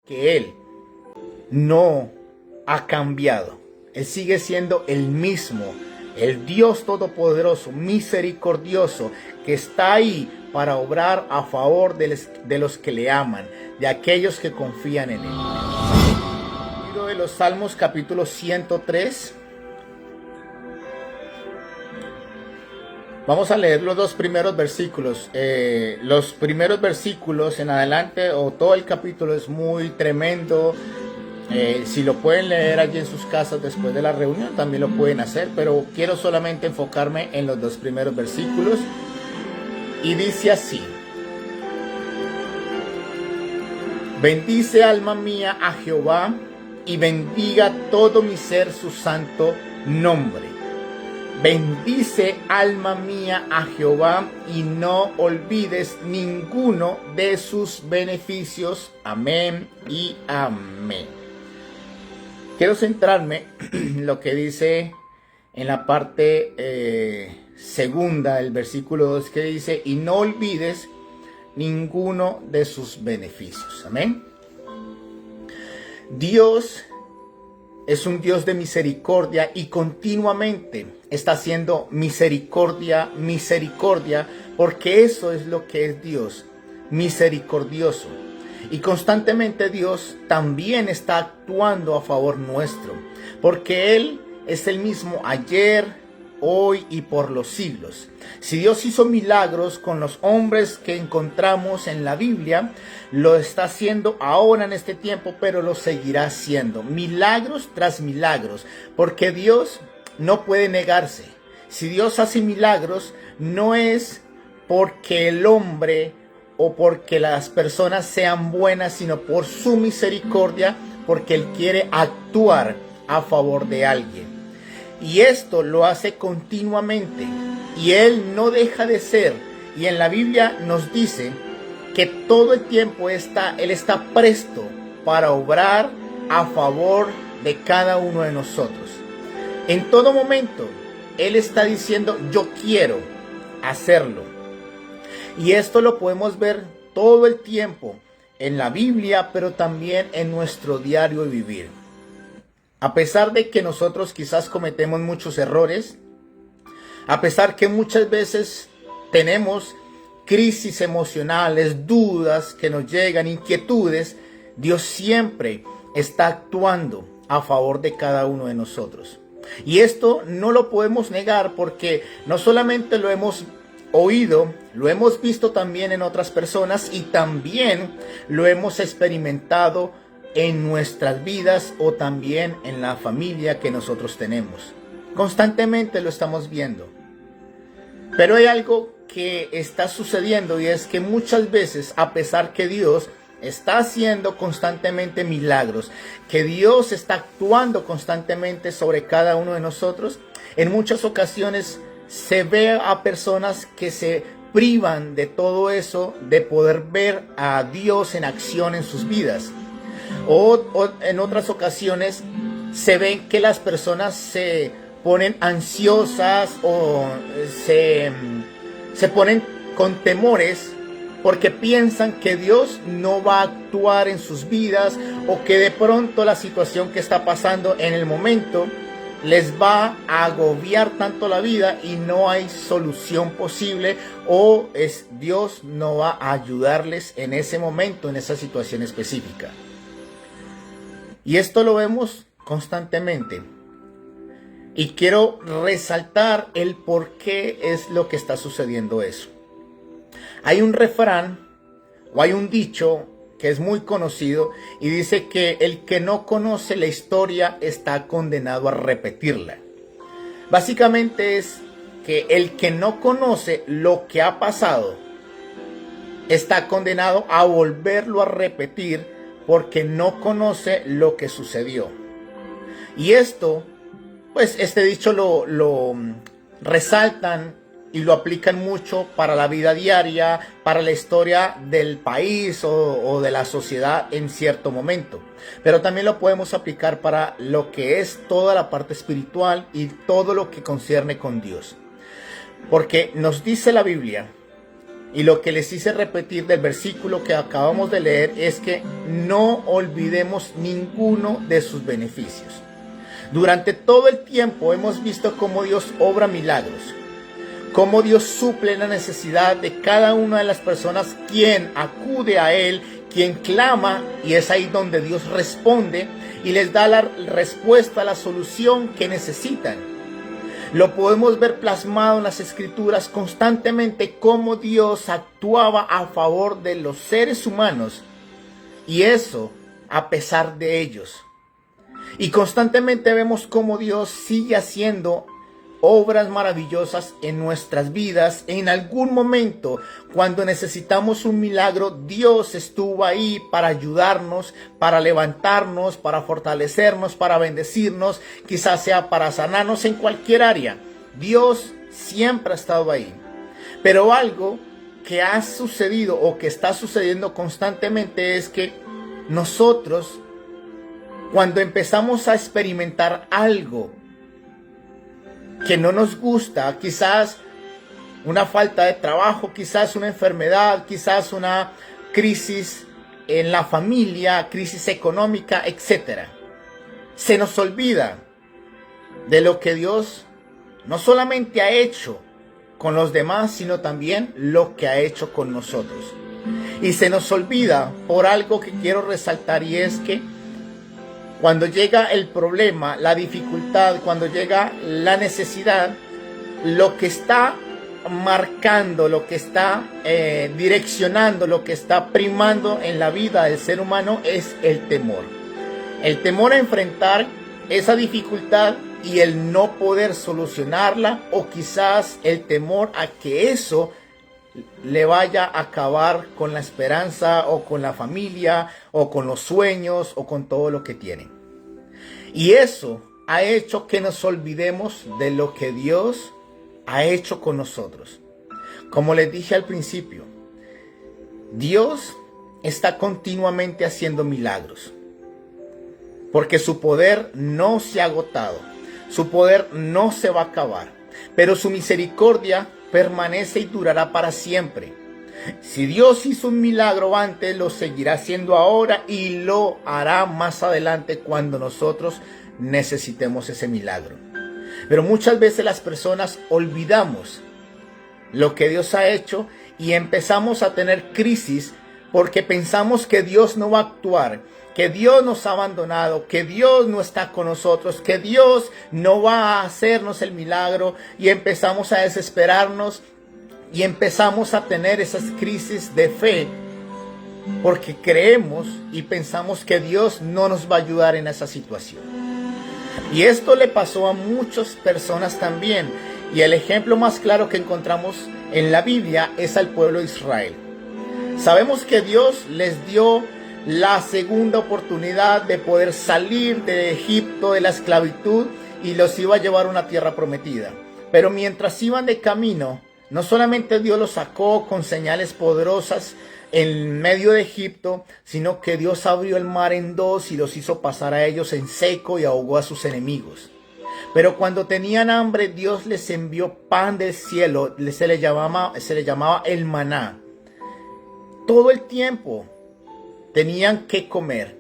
que Él no ha cambiado. Él sigue siendo el mismo, el Dios todopoderoso, misericordioso, que está ahí para obrar a favor de los que le aman, de aquellos que confían en Él. Libro de los Salmos, capítulo 103. Vamos a leer los dos primeros versículos. Los primeros versículos en adelante, o todo el capítulo, es muy tremendo. Si lo pueden leer allí en sus casas después de la reunión, también lo pueden hacer, pero quiero solamente enfocarme en los dos primeros versículos. Y dice así: bendice, alma mía, a Jehová, y bendiga todo mi ser su santo nombre. Bendice, alma mía, a Jehová, y no olvides ninguno de sus beneficios. Amén y amén. Quiero centrarme en lo que dice en la parte segunda del versículo 2, que dice: y no olvides ninguno de sus beneficios. Amén. Dios es un Dios de misericordia y continuamente está haciendo misericordia, porque eso es lo que es Dios, misericordioso. Y constantemente Dios también está actuando a favor nuestro, porque Él es el mismo ayer, hoy y por los siglos. Si Dios hizo milagros con los hombres que encontramos en la Biblia, lo está haciendo ahora en este tiempo, pero lo seguirá haciendo, milagros tras milagros, porque Dios no puede negarse. Si Dios hace milagros, no es porque el hombre o porque las personas sean buenas, sino por su misericordia, porque Él quiere actuar a favor de alguien. Y esto lo hace continuamente, y Él no deja de ser. Y en la Biblia nos dice que todo el tiempo Él está presto para obrar a favor de cada uno de nosotros. En todo momento Él está diciendo: yo quiero hacerlo. Y esto lo podemos ver todo el tiempo en la Biblia, pero también en nuestro diario vivir. A pesar de que nosotros quizás cometemos muchos errores, a pesar que muchas veces tenemos crisis emocionales, dudas que nos llegan, inquietudes, Dios siempre está actuando a favor de cada uno de nosotros. Y esto no lo podemos negar, porque no solamente lo hemos oído, lo hemos visto también en otras personas, y también lo hemos experimentado en nuestras vidas o también en la familia que nosotros tenemos. Constantemente lo estamos viendo. Pero hay algo que está sucediendo, y es que muchas veces, a pesar que Dios está haciendo constantemente milagros, que Dios está actuando constantemente sobre cada uno de nosotros, en muchas ocasiones se ve a personas que se privan de todo eso, de poder ver a Dios en acción en sus vidas. O en otras ocasiones se ven que las personas se ponen ansiosas o se ponen con temores, porque piensan que Dios no va a actuar en sus vidas, o que de pronto la situación que está pasando en el momento les va a agobiar tanto la vida y no hay solución posible, o Dios no va a ayudarles en ese momento, en esa situación específica. Y esto lo vemos constantemente. Y quiero resaltar el por qué es lo que está sucediendo eso. Hay un refrán o hay un dicho que es muy conocido y dice que el que no conoce la historia está condenado a repetirla. Básicamente es que el que no conoce lo que ha pasado está condenado a volverlo a repetir, porque no conoce lo que sucedió. Y esto, pues este dicho lo resaltan y lo aplican mucho para la vida diaria, para la historia del país o de la sociedad en cierto momento. Pero también lo podemos aplicar para lo que es toda la parte espiritual y todo lo que concierne con Dios. Porque nos dice la Biblia Y lo que les hice repetir del versículo que acabamos de leer es que no olvidemos ninguno de sus beneficios. Durante todo el tiempo hemos visto cómo Dios obra milagros, cómo Dios suple la necesidad de cada una de las personas quien acude a Él, quien clama, y es ahí donde Dios responde y les da la respuesta, la solución que necesitan. Lo podemos ver plasmado en las Escrituras constantemente cómo Dios actuaba a favor de los seres humanos, y eso a pesar de ellos. Y constantemente vemos cómo Dios sigue haciendo obras maravillosas en nuestras vidas. En algún momento, cuando necesitamos un milagro, Dios estuvo ahí para ayudarnos, para levantarnos, para fortalecernos, para bendecirnos, quizás sea para sanarnos en cualquier área. Dios siempre ha estado ahí. Pero algo que ha sucedido o que está sucediendo constantemente es que nosotros, cuando empezamos a experimentar algo que no nos gusta, quizás una falta de trabajo, quizás una enfermedad, quizás una crisis en la familia, crisis económica, etc. Se nos olvida de lo que Dios no solamente ha hecho con los demás, sino también lo que ha hecho con nosotros. Y se nos olvida por algo que quiero resaltar, y es que cuando llega el problema, la dificultad, cuando llega la necesidad, lo que está marcando, lo que está direccionando, lo que está primando en la vida del ser humano es el temor. El temor a enfrentar esa dificultad y el no poder solucionarla, o quizás el temor a que eso le vaya a acabar con la esperanza o con la familia o con los sueños o con todo lo que tienen. Y eso ha hecho que nos olvidemos de lo que Dios ha hecho con nosotros. Como les dije al principio, Dios está continuamente haciendo milagros, porque su poder no se ha agotado, su poder no se va a acabar, pero su misericordia permanece y durará para siempre. Si Dios hizo un milagro antes, lo seguirá haciendo ahora y lo hará más adelante cuando nosotros necesitemos ese milagro. Pero muchas veces las personas olvidamos lo que Dios ha hecho y empezamos a tener crisis porque pensamos que Dios no va a actuar, que Dios nos ha abandonado, que Dios no está con nosotros, que Dios no va a hacernos el milagro, y empezamos a desesperarnos y empezamos a tener esas crisis de fe porque creemos y pensamos que Dios no nos va a ayudar en esa situación. Y esto le pasó a muchas personas también, y el ejemplo más claro que encontramos en la Biblia es al pueblo de Israel. Sabemos que Dios les dio la segunda oportunidad de poder salir de Egipto, de la esclavitud, y los iba a llevar a una tierra prometida. Pero mientras iban de camino, no solamente Dios los sacó con señales poderosas en medio de Egipto, sino que Dios abrió el mar en dos y los hizo pasar a ellos en seco y ahogó a sus enemigos. Pero cuando tenían hambre, Dios les envió pan del cielo, se le llamaba el maná. Todo el tiempo tenían que comer,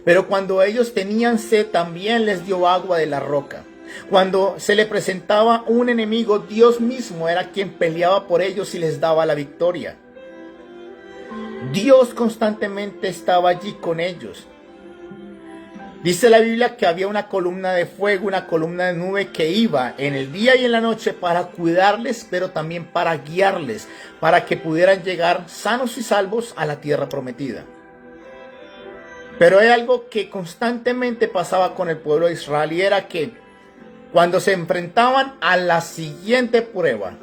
pero cuando ellos tenían sed, también les dio agua de la roca. Cuando se le presentaba un enemigo, Dios mismo era quien peleaba por ellos y les daba la victoria. Dios constantemente estaba allí con ellos. Dice la Biblia que había una columna de fuego, una columna de nube que iba en el día y en la noche para cuidarles, pero también para guiarles, para que pudieran llegar sanos y salvos a la tierra prometida. Pero hay algo que constantemente pasaba con el pueblo de Israel, y era que cuando se enfrentaban a la siguiente prueba,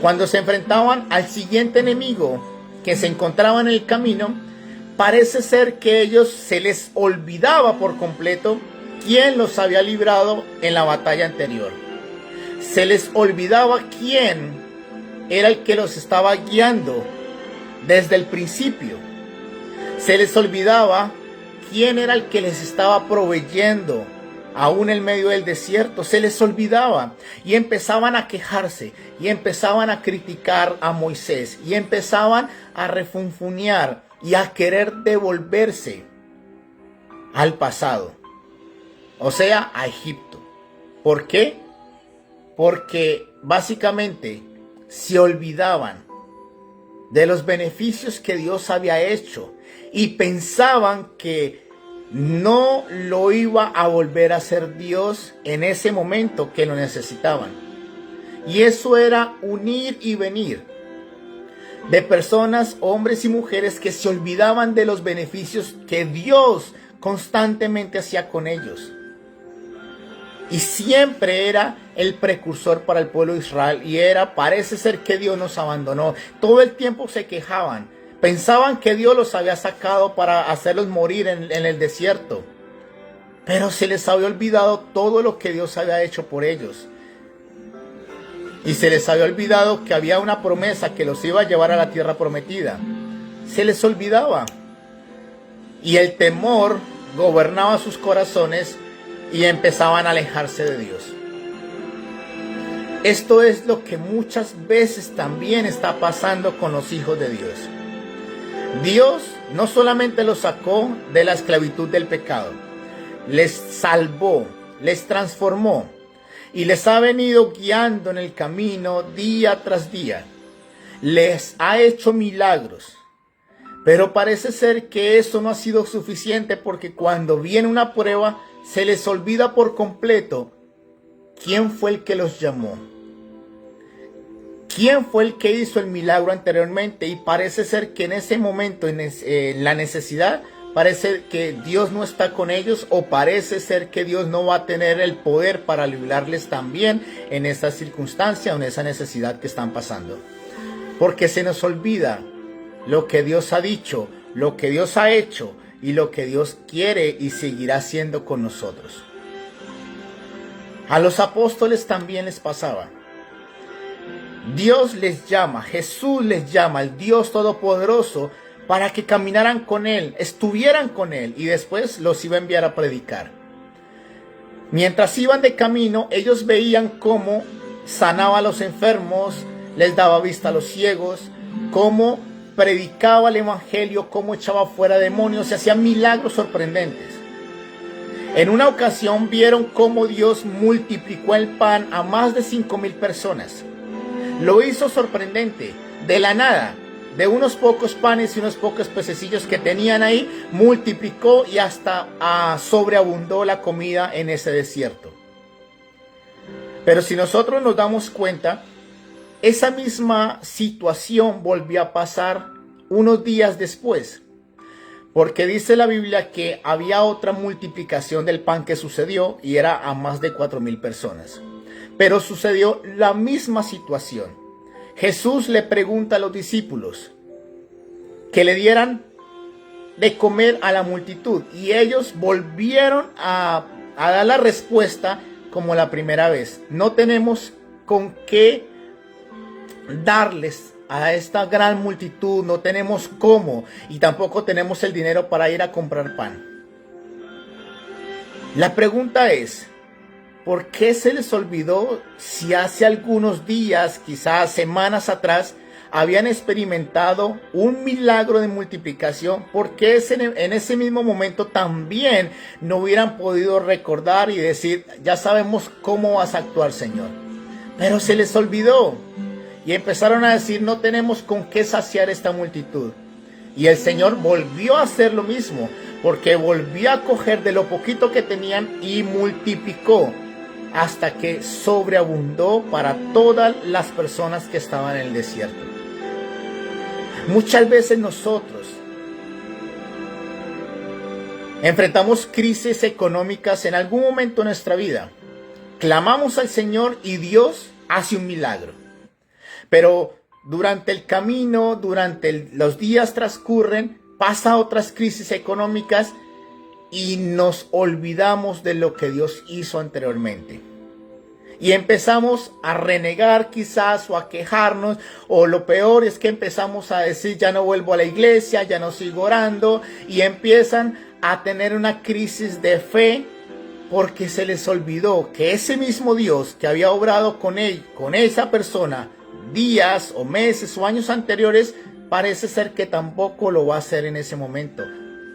cuando se enfrentaban al siguiente enemigo que se encontraba en el camino, parece ser que ellos se les olvidaba por completo quién los había librado en la batalla anterior. Se les olvidaba quién era el que los estaba guiando desde el principio. Se les olvidaba quién era el que les estaba proveyendo aún en medio del desierto, se les olvidaba y empezaban a quejarse y empezaban a criticar a Moisés y empezaban a refunfuñar y a querer devolverse al pasado, o sea, a Egipto. ¿Por qué? Porque básicamente se olvidaban de los beneficios que Dios había hecho y pensaban que no lo iba a volver a hacer Dios en ese momento que lo necesitaban. Y eso era un ir y venir de personas, hombres y mujeres, que se olvidaban de los beneficios que Dios constantemente hacía con ellos. Y siempre era el precursor para el pueblo de Israel. Y parece ser que Dios nos abandonó. Todo el tiempo se quejaban. Pensaban que Dios los había sacado para hacerlos morir en el desierto. Pero se les había olvidado todo lo que Dios había hecho por ellos. Y se les había olvidado que había una promesa que los iba a llevar a la tierra prometida. Se les olvidaba. Y el temor gobernaba sus corazones y empezaban a alejarse de Dios. Esto es lo que muchas veces también está pasando con los hijos de Dios. Dios no solamente los sacó de la esclavitud del pecado, les salvó, les transformó y les ha venido guiando en el camino día tras día. Les ha hecho milagros. Pero parece ser que eso no ha sido suficiente, porque cuando viene una prueba se les olvida por completo quién fue el que los llamó. ¿Quién fue el que hizo el milagro anteriormente? Y parece ser que en ese momento, en la necesidad, parece que Dios no está con ellos, o parece ser que Dios no va a tener el poder para librarles también en esa circunstancia o en esa necesidad que están pasando. Porque se nos olvida lo que Dios ha dicho, lo que Dios ha hecho y lo que Dios quiere y seguirá haciendo con nosotros. A los apóstoles también les pasaba. Dios les llama, Jesús les llama, el Dios Todopoderoso, para que caminaran con Él, estuvieran con Él, y después los iba a enviar a predicar. Mientras iban de camino, ellos veían cómo sanaba a los enfermos, les daba vista a los ciegos, cómo predicaba el evangelio, cómo echaba fuera demonios, se hacían milagros sorprendentes. En una ocasión vieron cómo Dios multiplicó el pan a más de 5,000 personas. Lo hizo sorprendente, de la nada, de unos pocos panes y unos pocos pececillos que tenían ahí, multiplicó y hasta sobreabundó la comida en ese desierto. Pero si nosotros nos damos cuenta, esa misma situación volvió a pasar unos días después, porque dice la Biblia que había otra multiplicación del pan que sucedió y era a más de 4,000 personas. Pero sucedió la misma situación. Jesús le pregunta a los discípulos que le dieran de comer a la multitud, y ellos volvieron a dar la respuesta como la primera vez. No tenemos con qué darles a esta gran multitud, no tenemos cómo, y tampoco tenemos el dinero para ir a comprar pan. La pregunta es, ¿por qué se les olvidó si hace algunos días, quizás semanas atrás, habían experimentado un milagro de multiplicación? ¿Por qué en ese mismo momento también no hubieran podido recordar y decir, ya sabemos cómo vas a actuar, Señor? Pero se les olvidó y empezaron a decir, no tenemos con qué saciar esta multitud. Y el Señor volvió a hacer lo mismo, porque volvió a coger de lo poquito que tenían y multiplicó hasta que sobreabundó para todas las personas que estaban en el desierto. Muchas veces nosotros enfrentamos crisis económicas en algún momento de nuestra vida. Clamamos al Señor y Dios hace un milagro. Pero durante el camino, los días transcurren, pasa otras crisis económicas y nos olvidamos de lo que Dios hizo anteriormente. Y empezamos a renegar quizás, o a quejarnos, o lo peor es que empezamos a decir, ya no vuelvo a la iglesia, ya no sigo orando, y empiezan a tener una crisis de fe porque se les olvidó que ese mismo Dios que había obrado con esa persona días o meses o años anteriores, parece ser que tampoco lo va a hacer en ese momento.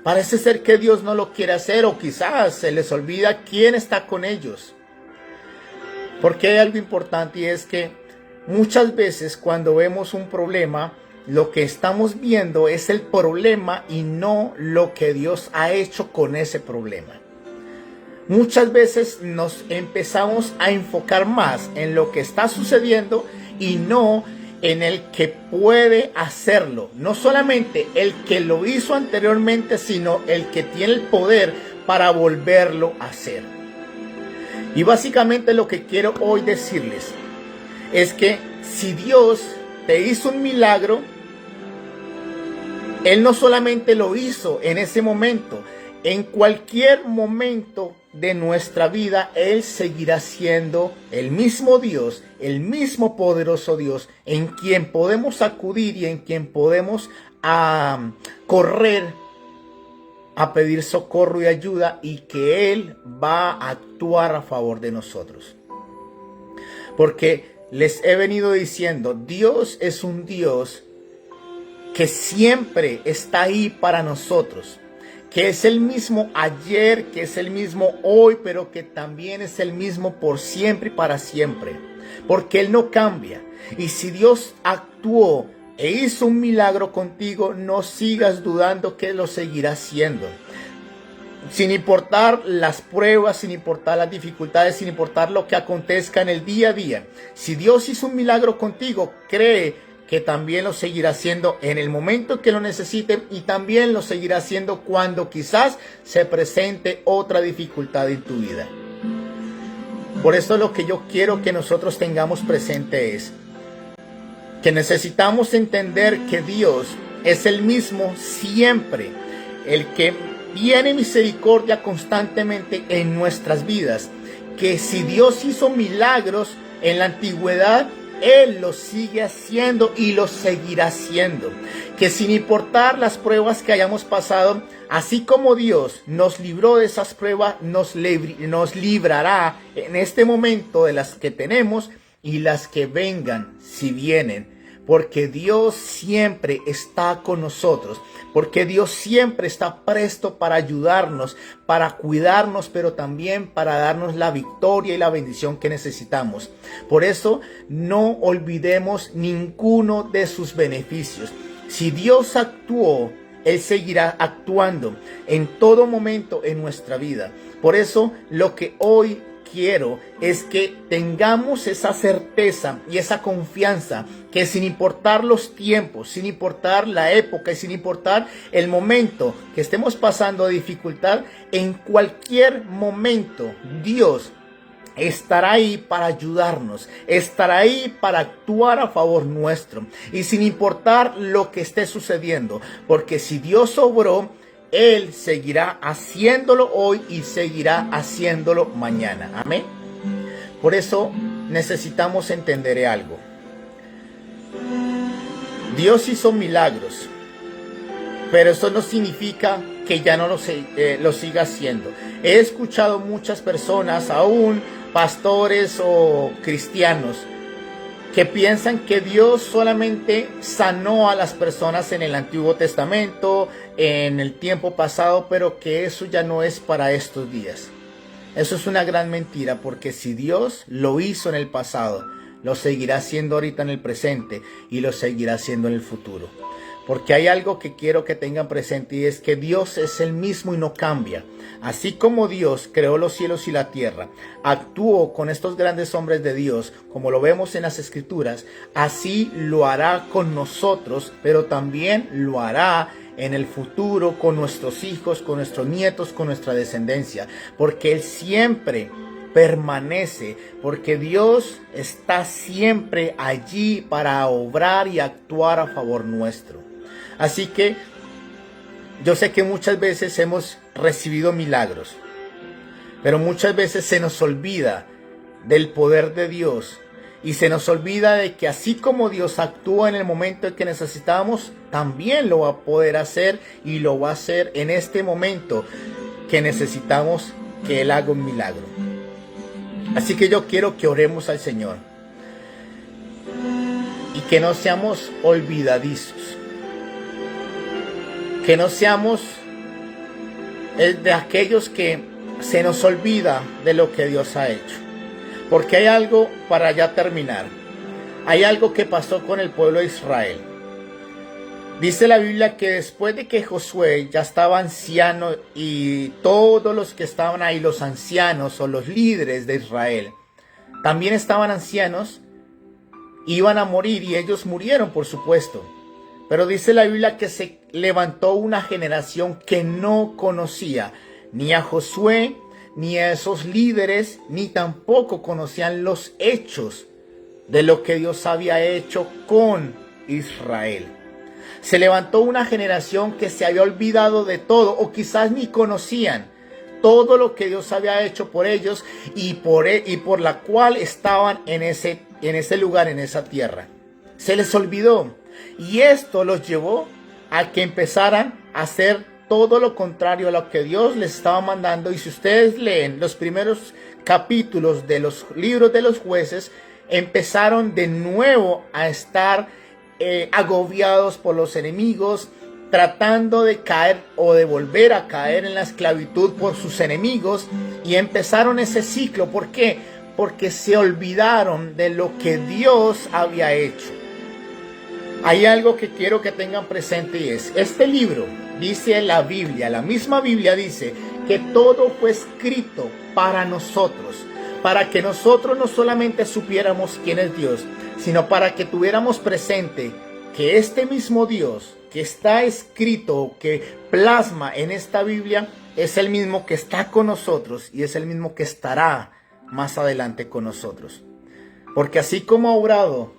Parece ser que Dios no lo quiere hacer, o quizás se les olvida quién está con ellos. Porque hay algo importante, y es que muchas veces cuando vemos un problema, lo que estamos viendo es el problema y no lo que Dios ha hecho con ese problema. Muchas veces nos empezamos a enfocar más en lo que está sucediendo y no en el que puede hacerlo. No solamente el que lo hizo anteriormente, sino el que tiene el poder para volverlo a hacer. Y básicamente lo que quiero hoy decirles es que si Dios te hizo un milagro, Él no solamente lo hizo en ese momento, en cualquier momento de nuestra vida, Él seguirá siendo el mismo Dios, el mismo poderoso Dios, en quien podemos acudir y en quien podemos correr a pedir socorro y ayuda, y que Él va a actuar a favor de nosotros. Porque les he venido diciendo, Dios es un Dios que siempre está ahí para nosotros, que es el mismo ayer, que es el mismo hoy, pero que también es el mismo por siempre y para siempre, porque Él no cambia. Y si Dios actuó e hizo un milagro contigo, no sigas dudando que lo seguirá haciendo. Sin importar las pruebas, sin importar las dificultades, sin importar lo que acontezca en el día a día. Si Dios hizo un milagro contigo, cree que también lo seguirá haciendo en el momento que lo necesite, y también lo seguirá haciendo cuando quizás se presente otra dificultad en tu vida. Por eso lo que yo quiero que nosotros tengamos presente es que necesitamos entender que Dios es el mismo siempre, el que tiene misericordia constantemente en nuestras vidas, que si Dios hizo milagros en la antigüedad, Él lo sigue haciendo y lo seguirá haciendo. Que sin importar las pruebas que hayamos pasado, así como Dios nos libró de esas pruebas, nos librará en este momento de las que tenemos y las que vengan si vienen. Porque Dios siempre está con nosotros, porque Dios siempre está presto para ayudarnos, para cuidarnos, pero también para darnos la victoria y la bendición que necesitamos. Por eso no olvidemos ninguno de sus beneficios. Si Dios actuó, Él seguirá actuando en todo momento en nuestra vida. Por eso lo que hoy quiero es que tengamos esa certeza y esa confianza, que sin importar los tiempos, sin importar la época y sin importar el momento que estemos pasando de dificultad, en cualquier momento Dios estará ahí para ayudarnos, estará ahí para actuar a favor nuestro, y sin importar lo que esté sucediendo, porque si Dios obró, Él seguirá haciéndolo hoy y seguirá haciéndolo mañana. Amén. Por eso necesitamos entender algo. Dios hizo milagros, pero eso no significa que ya no lo siga haciendo. He escuchado muchas personas, aún pastores o cristianos, que piensan que Dios solamente sanó a las personas en el Antiguo Testamento, en el tiempo pasado, pero que eso ya no es para estos días. Eso es una gran mentira, porque si Dios lo hizo en el pasado, lo seguirá haciendo ahorita en el presente y lo seguirá haciendo en el futuro. Porque hay algo que quiero que tengan presente, y es que Dios es el mismo y no cambia. Así como Dios creó los cielos y la tierra, actuó con estos grandes hombres de Dios, como lo vemos en las Escrituras, así lo hará con nosotros, pero también lo hará en el futuro con nuestros hijos, con nuestros nietos, con nuestra descendencia. Porque Él siempre permanece, porque Dios está siempre allí para obrar y actuar a favor nuestro. Así que yo sé que muchas veces hemos recibido milagros, pero muchas veces se nos olvida del poder de Dios, y se nos olvida de que así como Dios actúa en el momento en que necesitábamos, también lo va a poder hacer, y lo va a hacer en este momento que necesitamos que Él haga un milagro. Así que yo quiero que oremos al Señor y que no seamos olvidadizos, que no seamos de aquellos que se nos olvida de lo que Dios ha hecho. Porque hay algo, para ya terminar, hay algo que pasó con el pueblo de Israel. Dice la Biblia que después de que Josué ya estaba anciano y todos los que estaban ahí, los ancianos o los líderes de Israel, también estaban ancianos, iban a morir y ellos murieron, por supuesto. Pero dice la Biblia que se levantó una generación que no conocía ni a Josué, ni a esos líderes, ni tampoco conocían los hechos de lo que Dios había hecho con Israel. Se levantó una generación que se había olvidado de todo, o quizás ni conocían todo lo que Dios había hecho por ellos y por la cual estaban en ese lugar, en esa tierra. Se les olvidó, y esto los llevó a que empezaran a hacer todo lo contrario a lo que Dios les estaba mandando. Y si ustedes leen los primeros capítulos de los libros de los jueces, empezaron de nuevo a estar agobiados por los enemigos, tratando de caer o de volver a caer en la esclavitud por sus enemigos, y empezaron ese ciclo. ¿Por qué? Porque se olvidaron de lo que Dios había hecho. Hay algo que quiero que tengan presente, y es, este libro, dice la Biblia, la misma Biblia dice que todo fue escrito para nosotros, para que nosotros no solamente supiéramos quién es Dios, sino para que tuviéramos presente que este mismo Dios que está escrito, que plasma en esta Biblia, es el mismo que está con nosotros y es el mismo que estará más adelante con nosotros. Porque así como ha obrado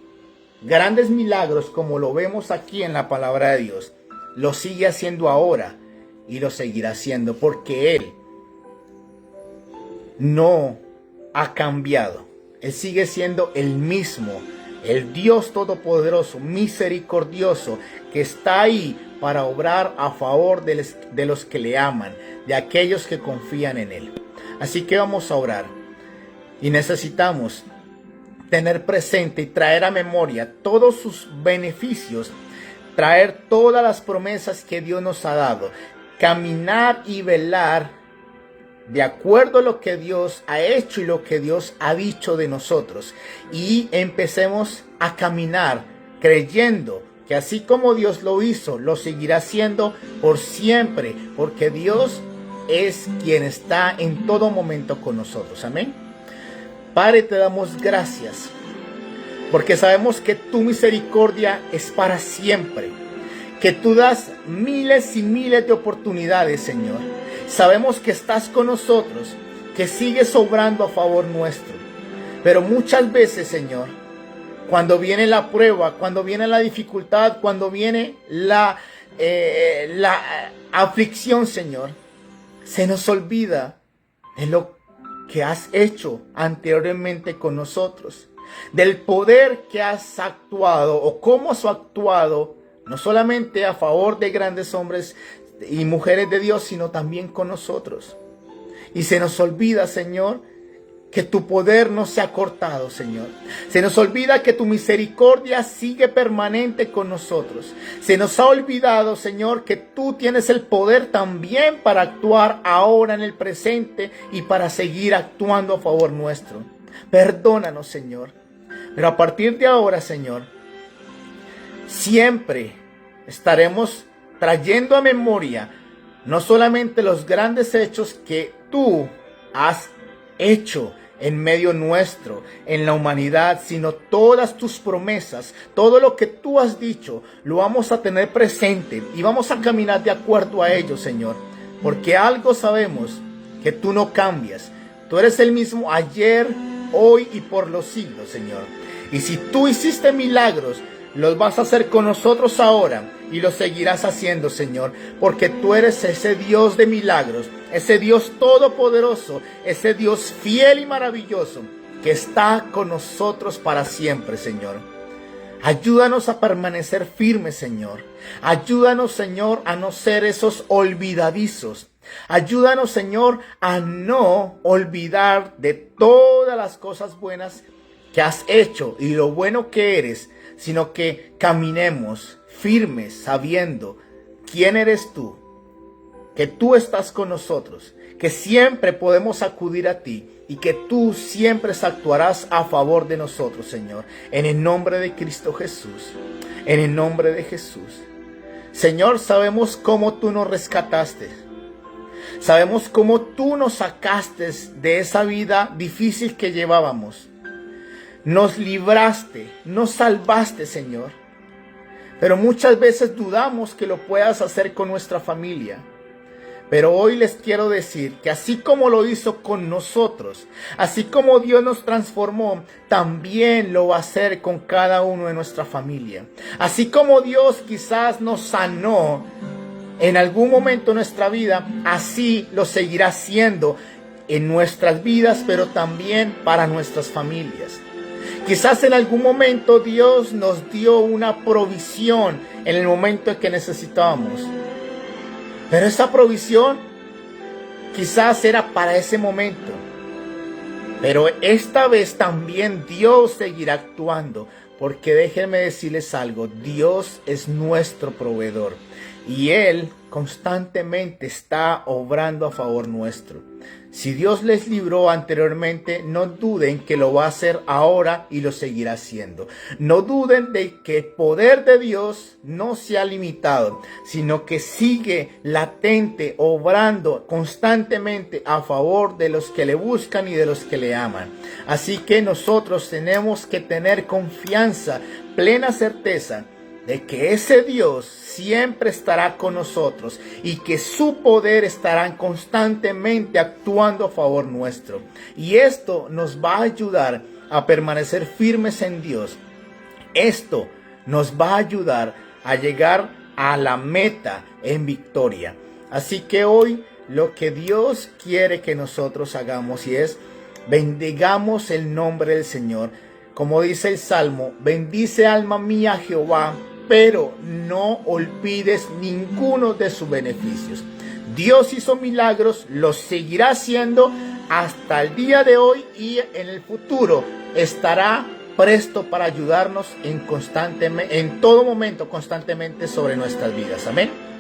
grandes milagros, como lo vemos aquí en la palabra de Dios, lo sigue haciendo ahora y lo seguirá haciendo, porque Él no ha cambiado. Él sigue siendo el mismo, el Dios todopoderoso, misericordioso, que está ahí para obrar a favor de los que le aman, de aquellos que confían en Él. Así que vamos a orar, y necesitamos tener presente y traer a memoria todos sus beneficios, traer todas las promesas que Dios nos ha dado, caminar y velar de acuerdo a lo que Dios ha hecho y lo que Dios ha dicho de nosotros, y empecemos a caminar creyendo que así como Dios lo hizo, lo seguirá haciendo por siempre, porque Dios es quien está en todo momento con nosotros. Amén. Padre, te damos gracias, porque sabemos que tu misericordia es para siempre, que tú das miles y miles de oportunidades, Señor. Sabemos que estás con nosotros, que sigues obrando a favor nuestro. Pero muchas veces, Señor, cuando viene la prueba, cuando viene la dificultad, cuando viene la aflicción, Señor, se nos olvida de lo que has hecho anteriormente con nosotros, del poder que has actuado o cómo has actuado, no solamente a favor de grandes hombres y mujeres de Dios, sino también con nosotros. Y se nos olvida, Señor, que tu poder no se ha cortado, Señor. Se nos olvida que tu misericordia sigue permanente con nosotros. Se nos ha olvidado, Señor, que tú tienes el poder también para actuar ahora en el presente y para seguir actuando a favor nuestro. Perdónanos, Señor. Pero a partir de ahora, Señor, siempre estaremos trayendo a memoria no solamente los grandes hechos que tú has hecho en medio nuestro, en la humanidad, sino todas tus promesas, todo lo que tú has dicho, lo vamos a tener presente y vamos a caminar de acuerdo a ello, Señor. Porque algo sabemos, que tú no cambias. Tú eres el mismo ayer, hoy y por los siglos, Señor. Y si tú hiciste milagros, los vas a hacer con nosotros ahora y los seguirás haciendo, Señor, porque tú eres ese Dios de milagros, ese Dios todopoderoso, ese Dios fiel y maravilloso que está con nosotros para siempre, Señor. Ayúdanos a permanecer firmes, Señor. Ayúdanos, Señor, a no ser esos olvidadizos, Ayúdanos, Señor, a no olvidar de todas las cosas buenas que has hecho y lo bueno que eres, sino que caminemos firmes sabiendo quién eres tú, que tú estás con nosotros, que siempre podemos acudir a ti y que tú siempre actuarás a favor de nosotros, Señor. En el nombre de Cristo Jesús, en el nombre de Jesús. Señor, sabemos cómo tú nos rescataste. Sabemos cómo tú nos sacaste de esa vida difícil que llevábamos. Nos libraste, nos salvaste, Señor. Pero muchas veces dudamos que lo puedas hacer con nuestra familia. Pero hoy les quiero decir que así como lo hizo con nosotros, así como Dios nos transformó, también lo va a hacer con cada uno de nuestra familia. Así como Dios quizás nos sanó en algún momento de nuestra vida, así lo seguirá haciendo en nuestras vidas, pero también para nuestras familias. Quizás en algún momento Dios nos dio una provisión en el momento en que necesitábamos. Pero esa provisión quizás era para ese momento. Pero esta vez también Dios seguirá actuando. Porque déjenme decirles algo, Dios es nuestro proveedor. Y Él constantemente está obrando a favor nuestro. Si Dios les libró anteriormente, no duden que lo va a hacer ahora y lo seguirá haciendo. No duden de que el poder de Dios no se ha limitado, sino que sigue latente, obrando constantemente a favor de los que le buscan y de los que le aman. Así que nosotros tenemos que tener confianza, plena certeza de que ese Dios siempre estará con nosotros y que su poder estará constantemente actuando a favor nuestro. Y esto nos va a ayudar a permanecer firmes en Dios. Esto nos va a ayudar a llegar a la meta en victoria. Así que hoy lo que Dios quiere que nosotros hagamos y es bendigamos el nombre del Señor. Como dice el Salmo, bendice alma mía a Jehová, pero no olvides ninguno de sus beneficios. Dios hizo milagros, los seguirá haciendo hasta el día de hoy y en el futuro estará presto para ayudarnos en todo momento, constantemente sobre nuestras vidas. Amén.